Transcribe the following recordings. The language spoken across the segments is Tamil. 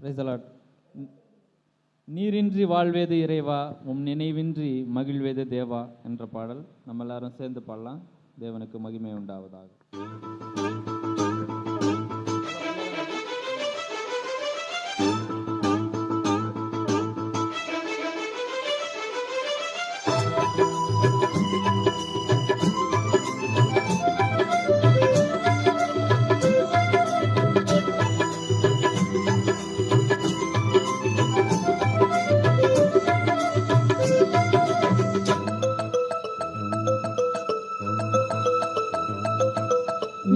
Praise the Lord. நீரின்றி வாழ்வேது இறைவா, உம் நினைவின்றி மகிழ்வேது தேவா என்ற பாடல் நம்ம எல்லாரும் சேர்ந்து பாடலாம். தேவனுக்கு மகிமை உண்டாவதாக.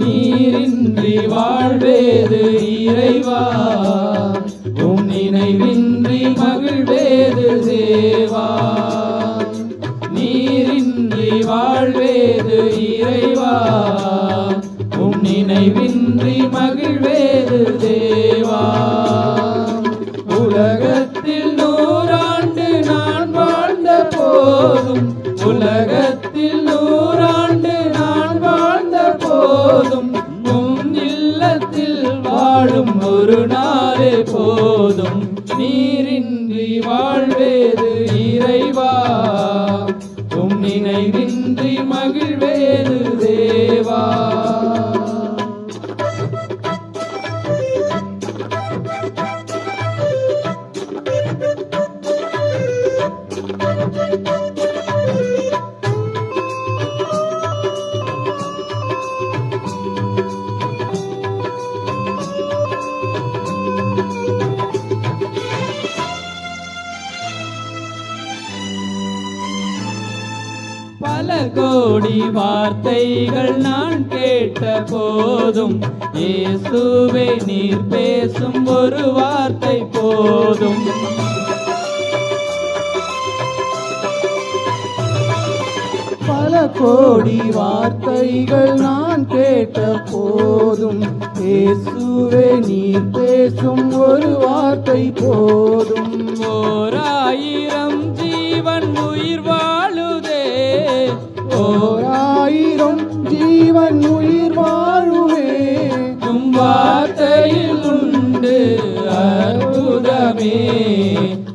நீரின்றி வாழ்வேது இறைவா, உம் நினைவின்றி மகிழ்வேது தேவா. நீரின்றி வாழ்வேது இறைவா, உம் நினைவின்றி மகிழ்வேது தேவா. உலகத்தில் 100 ஆண்டு நான் வாழ்ந்த போதும், உலகத்தில் 100 ஆண்டு நான் வாழ்ந்த போதும், உம் இல்லத்தில் வாழும் ஒரு நாளே போதும். நீரின்றி வாழ்வேது இறைவா, உம் நினைவின்றி மகிழ்வேது தேவா. பல கோடி வார்த்தைகள் நான் கேட்ட போதும், இயேசுவே நீர் பேசும் ஒரு வார்த்தை போதும். பல கோடி வார்த்தைகள் நான் கேட்ட போதும், இயேசுவே நீர் பேசும் ஒரு வார்த்தை போதும். 1000 ஜீவன் உயிர் வாழுதே, 1000 ஜீவன் உயிர் வாழுமே, உம் வார்த்தையில் உண்டு அற்புதமே.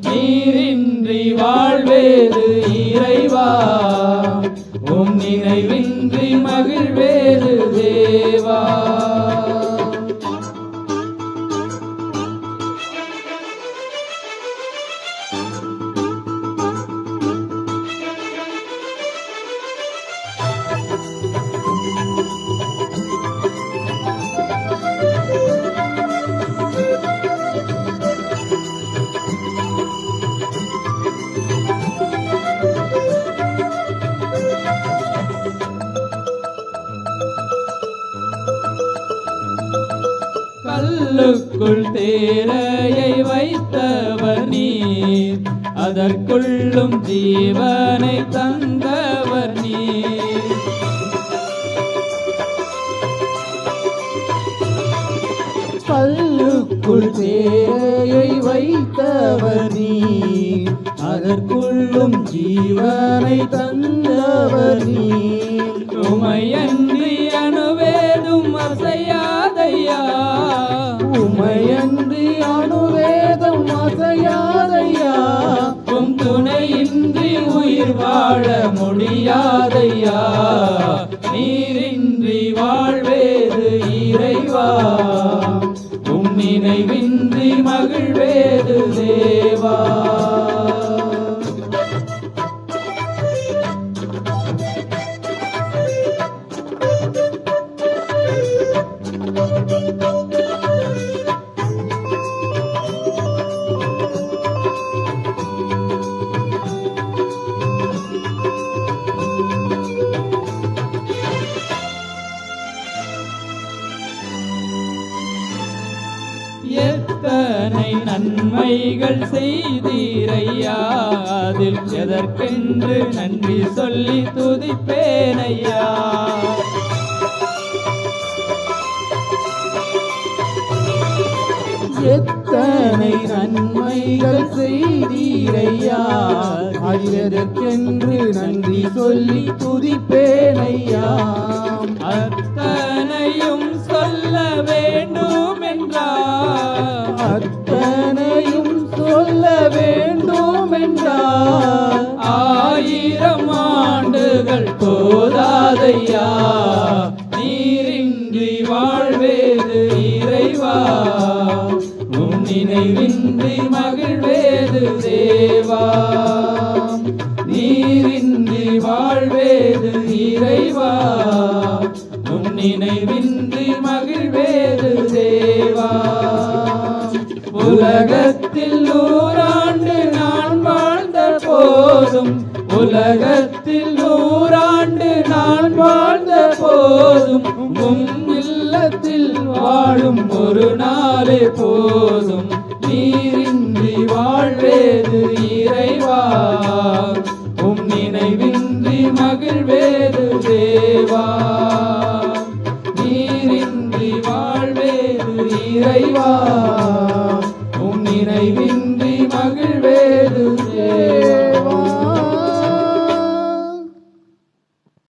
நீரின்றி வாழ்வேது இறைவா, உம் நினைவின்றி மகிழ்வேது தேவா. கல்லுக்குள் தேரையை வைத்தவர் நீர், அதற்குள்ளும் ஜீவனை தந்தவர் நீர். கல்லுக்குள் தேரையை வைத்தவர் நீர், அதற்குள்ளும் ஜீவனை தந்தவர் நீர். உமையன்றி அணுவேதும் அசையாதையா, உமையன்றி அணுவேதம் அசையாதையா, உம் துணையின்றி உயிர் வாழ முடியாதையா. நீரின்றி வாழ்வேது இறைவா, உம் நினைவின்றி மகிழ்வேது தேவா. எத்தனை நன்மைகள் செய்தீரையா, அதில் எதற்கென்று நன்றி சொல்லி துதிப்பேனையா. எத்தனை நன்மைகள் செய்தீரையா, அதற்கென்று நன்றி சொல்லி துதிப்பேனையா. அத்தனையும் சொல்ல வேண்டும் என்றார், அத்தனையும் சொல்ல வேண்டும் என்றார். 1000 ஆண்டுகள் போதாதையா, நீரின்றி வாழ்வேது இறைவா, உன் நினைவின்றி மகிழ்வேது தேவா. நீரின்றி வாழ்வேது இறைவா, உன் நினைவின்றி மகிழ்வேது தேவா. உலகத்தில் 100 ஆண்டு நான் வாழ்ந்த போதும், உலகத்தில் 100 ஆண்டு நான் வாழ்ந்த போதும், உம் இல்லத்தில் வாழும் ஒரு நாளே போதும். நீ